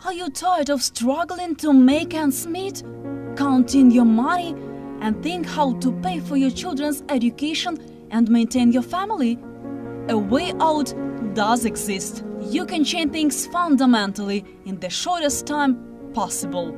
Are you tired of struggling to make ends meet? Counting your money and think how to pay for your children's education and maintain your family? A way out does exist. You can change things fundamentally in the shortest time possible.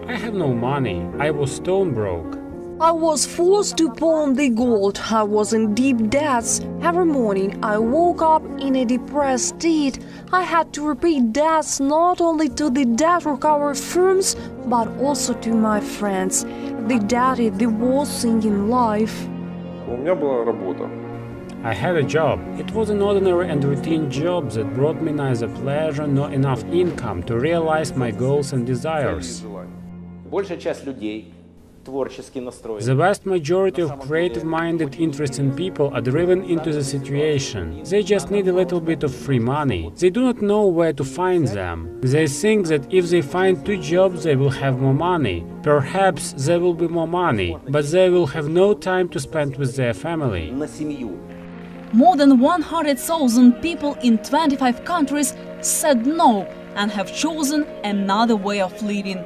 I have no money. I was stone broke. I was forced to pawn the gold. I was in deep debts. Every morning I woke up in a depressed state. I had to repay debts not only to the debt recovery firms, but also to my friends. The debt is the worst thing in life. У меня была работа. I had a job. It was an ordinary and routine job that brought me neither pleasure nor enough income to realize my goals and desires. Большая часть людей творчески настроены. The vast majority of creative-minded, interesting people are driven into the situation. They just need a little bit of free money. They do not know where to find them. They think that if they find 2 jobs, they will have more money. Perhaps there will be more money, but they will have no time to spend with their family. На семью. More than 100,000 people in 25 countries said no and have chosen another way of living.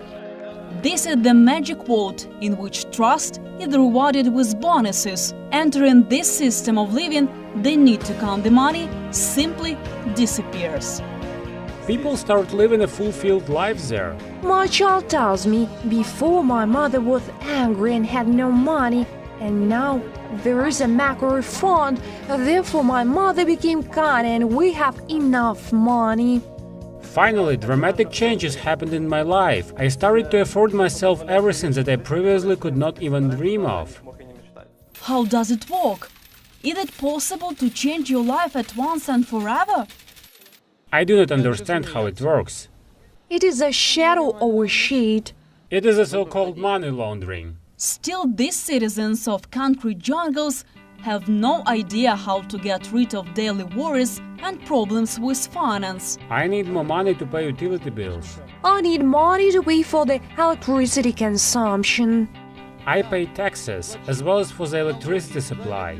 This is the magic world in which trust is rewarded with bonuses. Entering this system of living, the need to count the money simply disappears. People start living a fulfilled life there. My child tells me, before my mother was angry and had no money, and now there is a Mercury fund, therefore my mother became kind and we have enough money. Finally, dramatic changes happened in my life. I started to afford myself everything that I previously could not even dream of. How does it work? Is it possible to change your life at once and forever? I do not understand how it works. It is a shadow over shade. It is a so-called money laundering. Still, these citizens of concrete jungles have no idea how to get rid of daily worries and problems with finance. I need more money to pay utility bills. I need money to pay for the electricity consumption. I pay taxes, as well as for the electricity supply.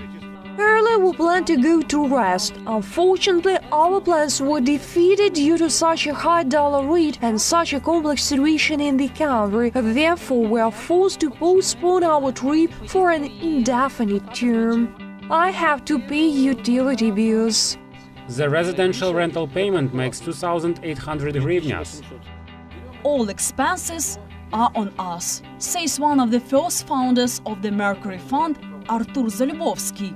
Earlier we planned to go to rest. Unfortunately, our plans were defeated due to such a high dollar rate and such a complex situation in the country. Therefore, we are forced to postpone our trip for an indefinite term. I have to pay utility bills. The residential rental payment makes 2,800 hryvnias. All expenses are on us, says one of the first founders of the Mercury Fund, Artur Zalubovsky.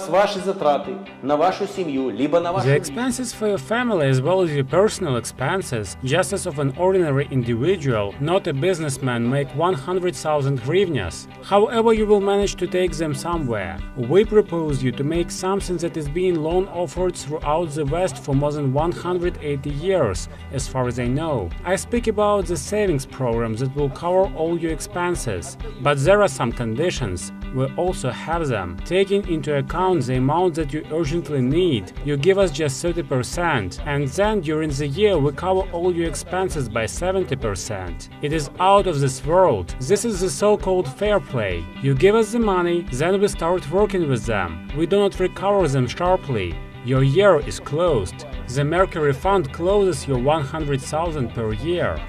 Ваши затраты на вашу семью, либо на вашу... The expenses for your family as well as your personal expenses, just as of an ordinary individual, not a businessman, make 100,000 hryvnias. However, you will manage to take them somewhere. We propose you to make something that is being loan offered throughout the West for more than 180 years, as far as I know. I speak about the savings program that will cover all your expenses. But there are some conditions. We also have them. Taking into account the amount that you urgently need, you give us just 30%, and then during the year we cover all your expenses by 70%. It is out of this world. This is the so-called fair play. You give us the money, then we start working with them. We do not recover them sharply. Your year is closed. The Mercury Fund closes your 100,000 per year.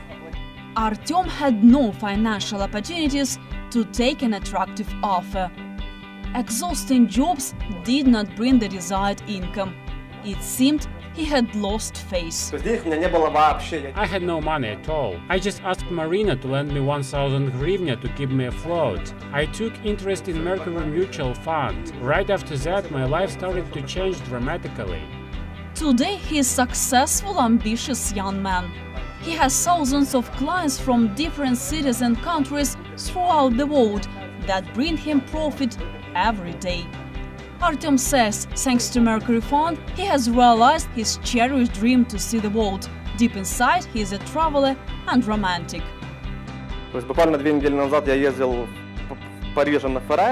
Artyom had no financial opportunities to take an attractive offer. Exhausting jobs did not bring the desired income. It seemed he had lost faith. I had no money at all. I just asked Marina to lend me 1,000 hryvnia to keep me afloat. I took interest in Mercury Mutual Fund. Right after that, my life started to change dramatically. Today he is a successful, ambitious young man. He has thousands of clients from different cities and countries throughout the world that bring him profit every day. Artyom says, thanks to Mercury Fund, he has realized his cherished dream to see the world. Deep inside, he is a traveler and romantic. Буквально 2 недели назад я ездил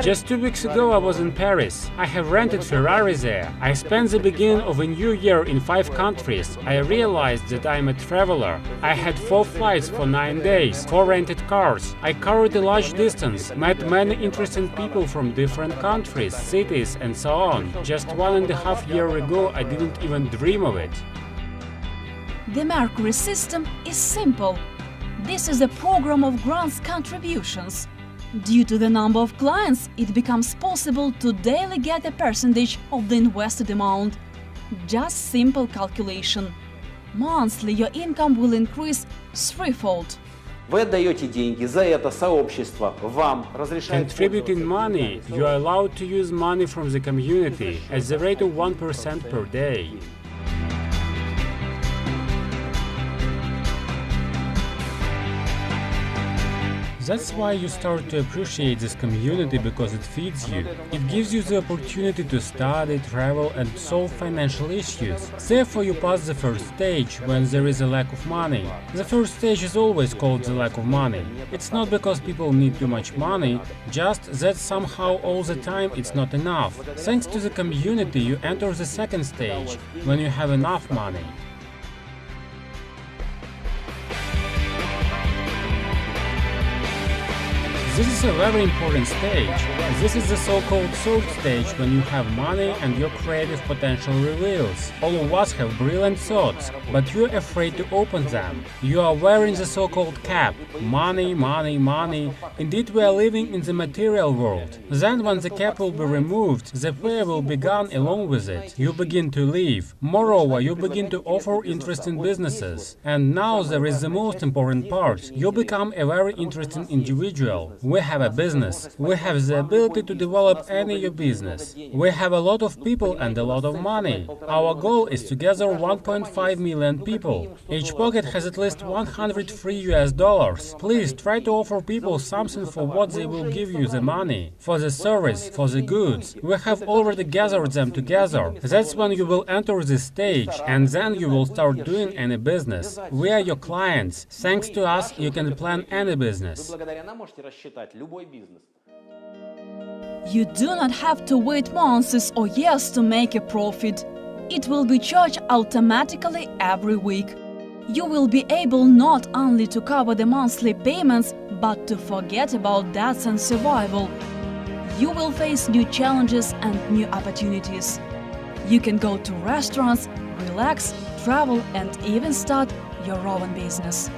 Just 2 weeks ago I was in Paris. I have rented Ferrari there. I spent the beginning of a new year in 5 countries. I realized that I am a traveler. I had 4 flights for 9 days, 4 rented cars. I covered a large distance, met many interesting people from different countries, cities and so on. Just 1.5 years ago I didn't even dream of it. The Mercury system is simple. This is a program of grants contributions. Due to the number of clients, it becomes possible to daily get a percentage of the invested amount. Just simple calculation. Monthly your income will increase threefold. Вы отдаете деньги, за это сообщество вам разрешает Contributing money, you are allowed to use money from the community at the rate of 1% per day. That's why you start to appreciate this community, because it feeds you. It gives you the opportunity to study, travel and solve financial issues. Therefore you pass the first stage, when there is a lack of money. The first stage is always called the lack of money. It's not because people need too much money, just that somehow all the time it's not enough. Thanks to the community you enter the second stage, when you have enough money. This is a very important stage. This is the so-called third stage, when you have money and your creative potential reveals. All of us have brilliant thoughts, but you're afraid to open them. You are wearing the so-called cap. Money, money, money. Indeed, we are living in the material world. Then when the cap will be removed, the fear will be gone along with it. You begin to live. Moreover, you begin to offer interesting businesses. And now there is the most important part. You become a very interesting individual. We have a business. We have the ability to develop any your business. We have a lot of people and a lot of money. Our goal is to gather 1.5 million people. Each pocket has at least $103. Please try to offer people something for what they will give you the money, for the service, for the goods. We have already gathered them together. That's when you will enter this stage, and then you will start doing any business. We are your clients. Thanks to us, you can plan any business. You do not have to wait months or years to make a profit. It will be charged automatically every week. You will be able not only to cover the monthly payments, but to forget about debts and survival. You will face new challenges and new opportunities. You can go to restaurants, relax, travel and even start your own business.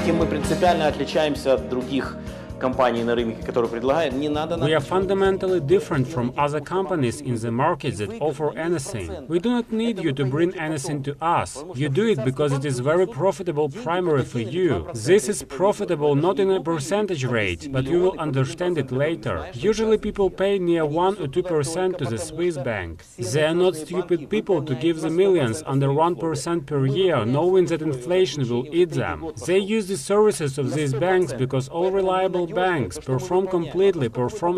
Мы принципиально отличаемся от других компаний на рынке, которые предлагают. Не надо We are fundamentally different from other companies in the market that offer anything. We do not need you to bring anything to us. You do it because it is very profitable primarily for you. This is profitable not in a percentage rate, but you will understand it later. Usually people pay near 1 or 2% to the Swiss bank. They are not stupid people to give the millions under 1% per year, knowing that inflation will eat them. They use the services of these banks because all reliable banks perform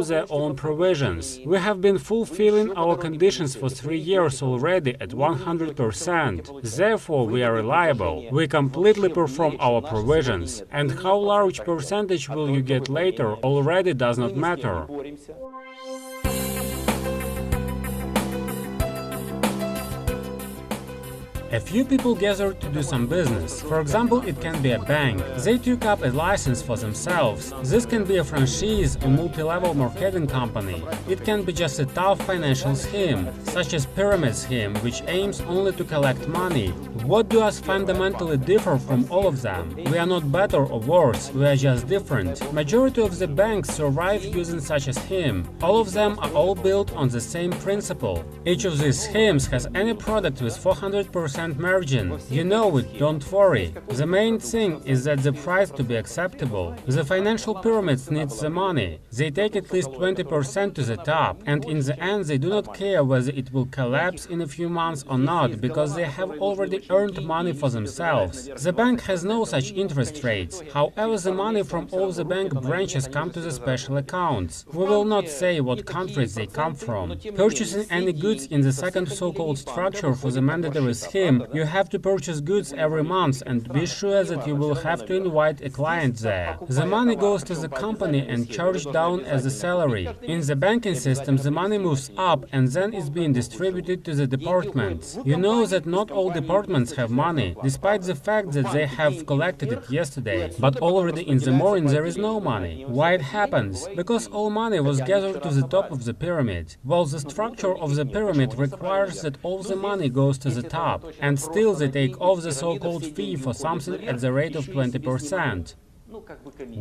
their own provisions. We have been fulfilling our conditions for 3 years already at 100%. Therefore, we are reliable. We completely perform our provisions. And how large percentage will you get later already does not matter. A few people gathered to do some business. For example, it can be a bank. They took up a license for themselves. This can be a franchise or multi-level marketing company. It can be just a tough financial scheme, such as pyramid scheme, which aims only to collect money. What do us fundamentally differ from all of them? We are not better or worse, we are just different. Majority of the banks survive using such a scheme. All of them are all built on the same principle. Each of these schemes has any product with 400% margin. You know it, don't worry. The main thing is that the price to be acceptable. The financial pyramids needs the money. They take at least 20% to the top, and in the end they do not care whether it will collapse in a few months or not, because they have already earned money for themselves. The bank has no such interest rates. However, the money from all the bank branches come to the special accounts. We will not say what countries they come from. Purchasing any goods in the second so-called structure for the mandatory scheme gym, you have to purchase goods every month and be sure that you will have to invite a client there. The money goes to the company and charged down as a salary. In the banking system, the money moves up and then is being distributed to the departments. You know that not all departments have money, despite the fact that they have collected it yesterday. But already in the morning there is no money. Why it happens? Because all money was gathered to the top of the pyramid. Well, the structure of the pyramid requires that all the money goes to the top, and still they take off the so-called fee for something at the rate of 20%.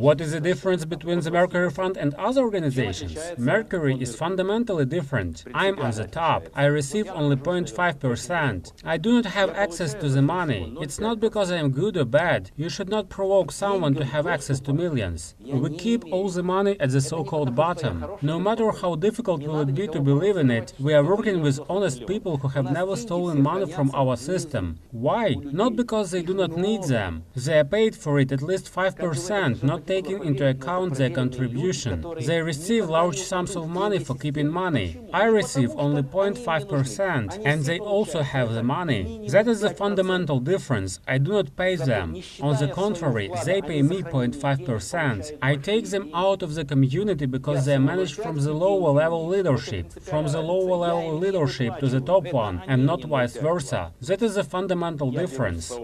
What is the difference between the Mercury Fund and other organizations? Mercury is fundamentally different. I'm on the top. I receive only 0.5%. I do not have access to the money. It's not because I am good or bad. You should not provoke someone to have access to millions. We keep all the money at the so-called bottom. No matter how difficult will it be to believe in it, we are working with honest people who have never stolen money from our system. Why? Not because they do not need them. They are paid for it at least 5%. Not taking into account their contribution. They receive large sums of money for keeping money. I receive only 0.5%, and they also have the money. That is the fundamental difference. I do not pay them. On the contrary, they pay me 0.5%. I take them out of the community because they are managed from the lower level leadership, from the lower level leadership to the top one, and not vice versa. That is the fundamental difference.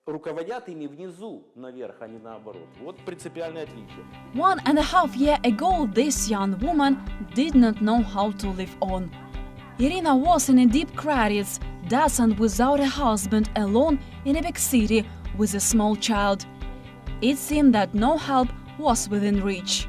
Руководят ими внизу наверх, а не наоборот. Вот принципиальное отличие. 1.5 years ago, this young woman did not know how to live on. Irina was in a deep credits, debt and without a husband, alone in a big city with a small child. It seemed that no help was within reach.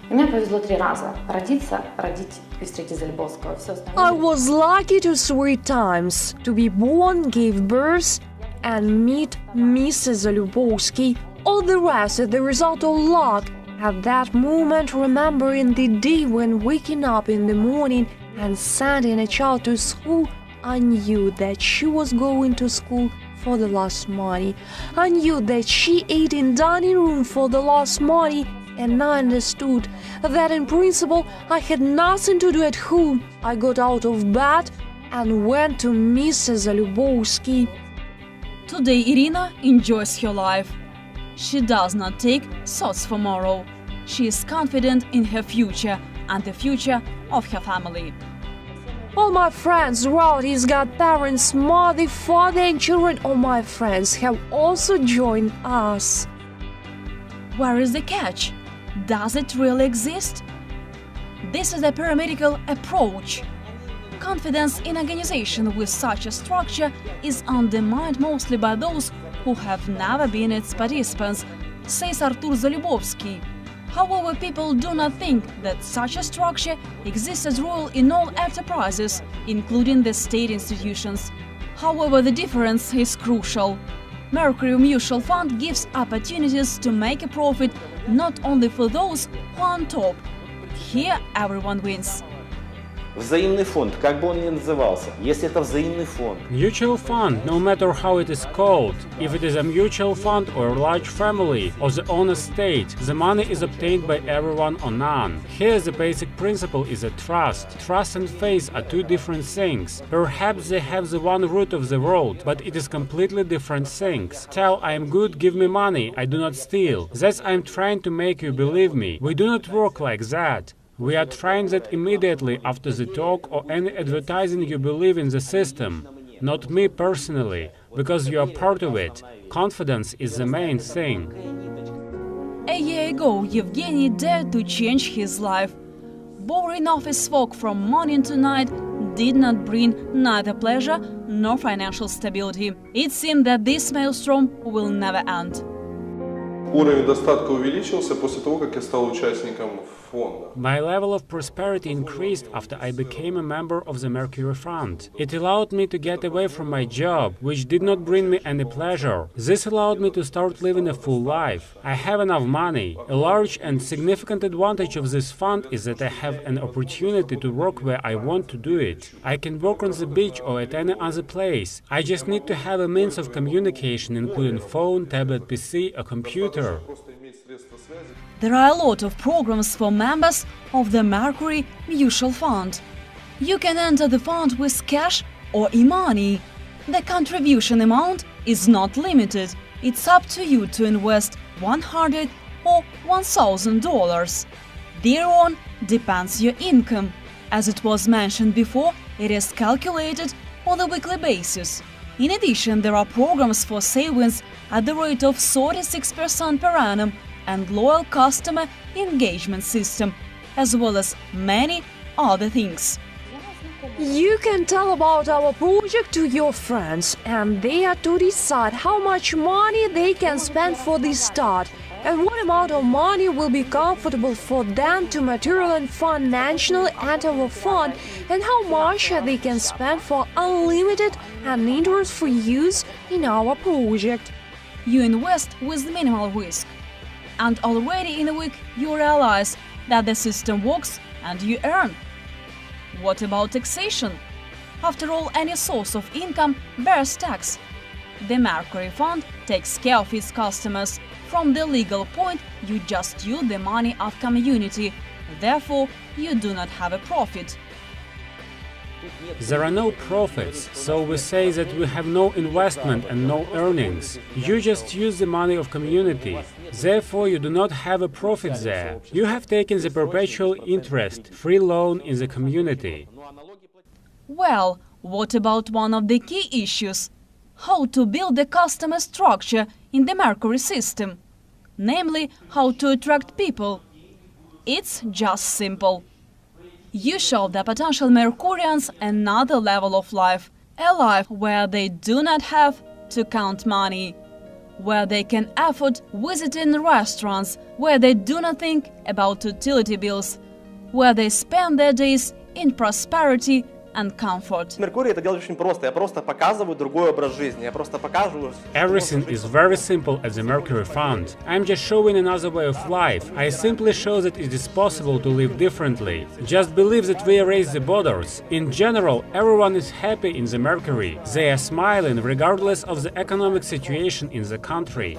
Мне повезло 3 раза. Родиться, родить и встретить Залюбовского. Все остальное. I was lucky to 3 times to be born, give birth, and meet Mrs. Zalubowski. All the rest is the result of luck. At that moment, remembering the day when waking up in the morning and sending a child to school, I knew that she was going to school for the last money. I knew that she ate in dining room for the last money, and I understood that in principle I had nothing to do at home. I got out of bed and went to Mrs. Zalubowski. Today Irina enjoys her life. She does not take thoughts for tomorrow. She is confident in her future and the future of her family. All my friends, relatives, godparents, mother, father and children of my friends have also joined us. Where is the catch? Does it really exist? This is a pyramidical approach. Confidence in organization with such a structure is undermined mostly by those who have never been its participants, says Artur Zalubowski. However, people do not think that such a structure exists as rule in all enterprises, including the state institutions. However, the difference is crucial. Mercury Mutual Fund gives opportunities to make a profit not only for those who are on top. Here everyone wins. Взаимный фонд, как бы он ни назывался, если это взаимный фонд. Mutual fund, no matter how it is called, if it is a mutual fund or a large family or the owner state, the money is obtained by everyone or none. Here the basic principle is a trust. Trust and faith are two different things. Perhaps they have the one root of the road, but it is completely different things. Tell I am good, give me money, I do not steal. That's I'm trying to make you believe me. We do not work like that. We are trying that immediately after the talk or any advertising you believe in the system. Not me personally, because you are part of it. Confidence is the main thing. A year ago, Yevgeny dared to change his life. Boring office work from morning to night did not bring neither pleasure nor financial stability. It seemed that this maelstrom will never end. Уровень достатка увеличился после того, как я стал участником фонда. My level of prosperity increased after I became a member of the Mercury Fund. It allowed me to get away from my job, which did not bring me any pleasure. This allowed me to start living a full life. I have enough money. A large and significant advantage of this fund is that I have an opportunity to work where I want to do it. I can work on the beach or at any other place. I just need to have a means of communication, including phone, tablet, PC, or computer. There are a lot of programs for members of the Mercury Mutual Fund. You can enter the fund with cash or e-money. The contribution amount is not limited. It's up to you to invest $100 or $1,000. Thereon depends your income. As it was mentioned before, it is calculated on a weekly basis. In addition, there are programs for savings at the rate of 36% per annum and loyal customer engagement system, as well as many other things. You can tell about our project to your friends, and they are to decide how much money they can spend for the start and what amount of money will be comfortable for them to material and financially enter our fund, and how much they can spend for unlimited and interest-free use in our project. You invest with minimal risk, and already in a week you realize that the system works and you earn. What about taxation? After all, any source of income bears tax. The Mercury Fund takes care of its customers. From the legal point, you just use the money of community. Therefore, you do not have a profit. There are no profits, so we say that we have no investment and no earnings. You just use the money of community. Therefore, you do not have a profit there. You have taken the perpetual interest, free loan in the community. Well, what about one of the key issues? How to build the customer structure in the Mercury system? Namely, how to attract people. It's just simple. You show the potential Mercurians another level of life, a life where they do not have to count money, where they can afford visiting restaurants, where they do not think about utility bills, where they spend their days in prosperity and comfort. Меркурий это делать очень просто. Я просто показываю другой образ жизни. Я просто показываю. Everything is very simple at the Mercury Fund. I'm just showing another way of life. I simply show that it is possible to live differently. Just believe that we erase the borders. In general, everyone is happy in the Mercury. They are smiling regardless of the economic situation in the country.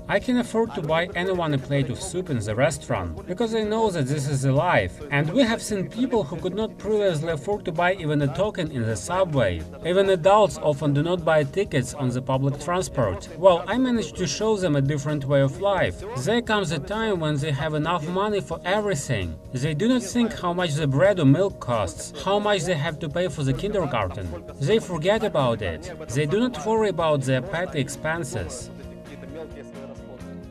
I can afford to buy anyone a plate of soup in the restaurant, because I know that this is a life. And we have seen people who could not previously afford to buy even a token in the subway. Even adults often do not buy tickets on the public transport. Well, I managed to show them a different way of life. There comes a time when they have enough money for everything. They do not think how much the bread or milk costs, how much they have to pay for the kindergarten. They forget about it. They do not worry about their petty expenses.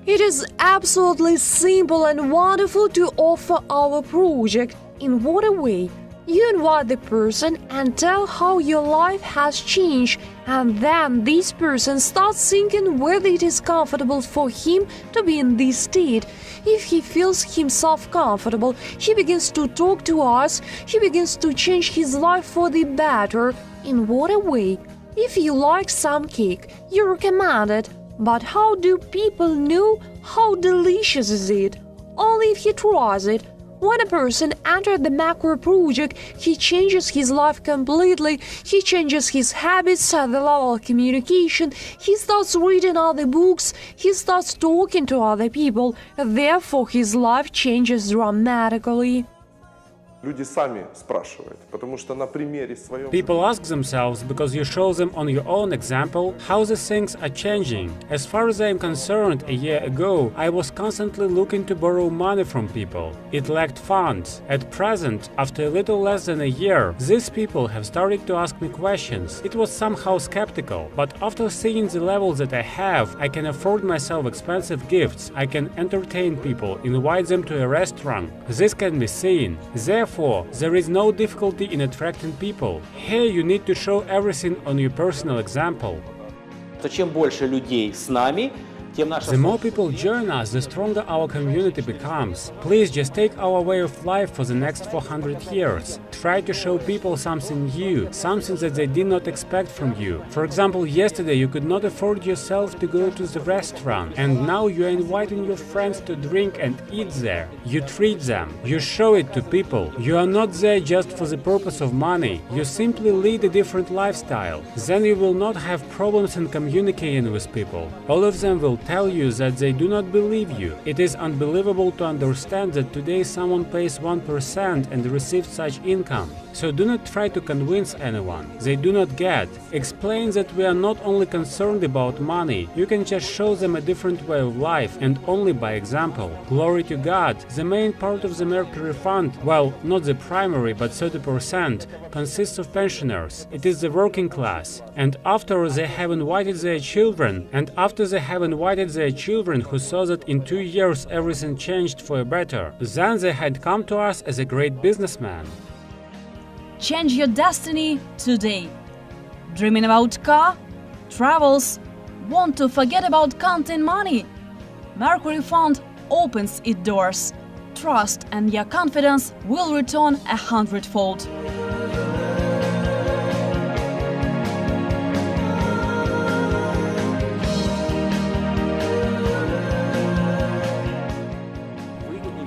It is absolutely simple and wonderful to offer our project. In what a way? You invite the person and tell how your life has changed, and then this person starts thinking whether it is comfortable for him to be in this state. If he feels himself comfortable, he begins to talk to us, he begins to change his life for the better. In what a way? If you like some cake, you recommend it. But how do people know how delicious is it? Only if he tries it. When a person enters the Mercury project, he changes his life completely, he changes his habits at the level of communication, he starts reading other books, he starts talking to other people, therefore his life changes dramatically. Люди сами спрашивают, потому что на примере своем... People ask themselves, because you show them on your own example, how the things are changing. As far as I am concerned, a year ago, I was constantly looking to borrow money from people. It lacked funds. At present, after a little less than a year, these people have started to ask me questions. It was somehow skeptical, but after seeing the level that I have, I can afford myself expensive gifts, I can entertain people, invite them to a restaurant. This can be seen. Therefore, there is no difficulty in attracting people. Here you need to show everything on your personal example. Чем больше людей с нами, The more people join us, the stronger our community becomes. Please just take our way of life for the next 400 years. Try to show people something new, something that they did not expect from you. For example, yesterday you could not afford yourself to go to the restaurant, and now you are inviting your friends to drink and eat there. You treat them, you show it to people. You are not there just for the purpose of money. You simply lead a different lifestyle. Then you will not have problems in communicating with people. All of them will tell you that they do not believe you. It is unbelievable to understand that today someone pays 1% and receives such income. So do not try to convince anyone. They do not get. Explain that we are not only concerned about money, you can just show them a different way of life and only by example. Glory to God. The main part of the Mercury fund, well, not the primary but 30%, consists of pensioners. It is the working class. And after they have invited their children who saw that in 2 years everything changed for a better, then they had come to us as a great businessman. Change your destiny today. Dreaming about car, travels, want to forget about counting money? Mercury Fund opens its doors. Trust and your confidence will return 100-fold.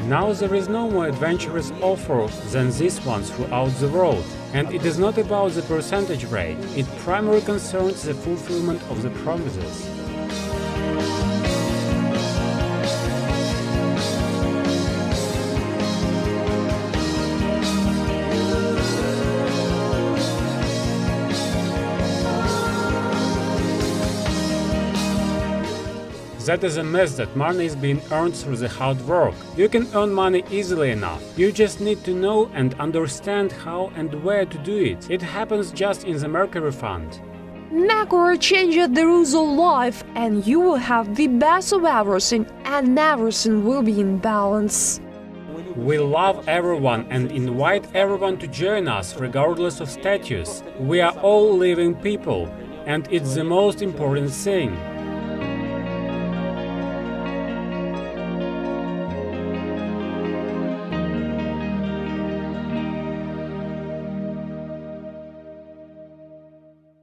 Now there is no more adventurous offer than this one throughout the world. And it is not about the percentage rate, it primarily concerns the fulfillment of the promises. That is a myth that money is being earned through the hard work. You can earn money easily enough. You just need to know and understand how and where to do it. It happens just in the Mercury Fund. Mercury changes the rules of life, and you will have the best of everything, and everything will be in balance. We love everyone and invite everyone to join us regardless of status. We are all living people, and it's the most important thing.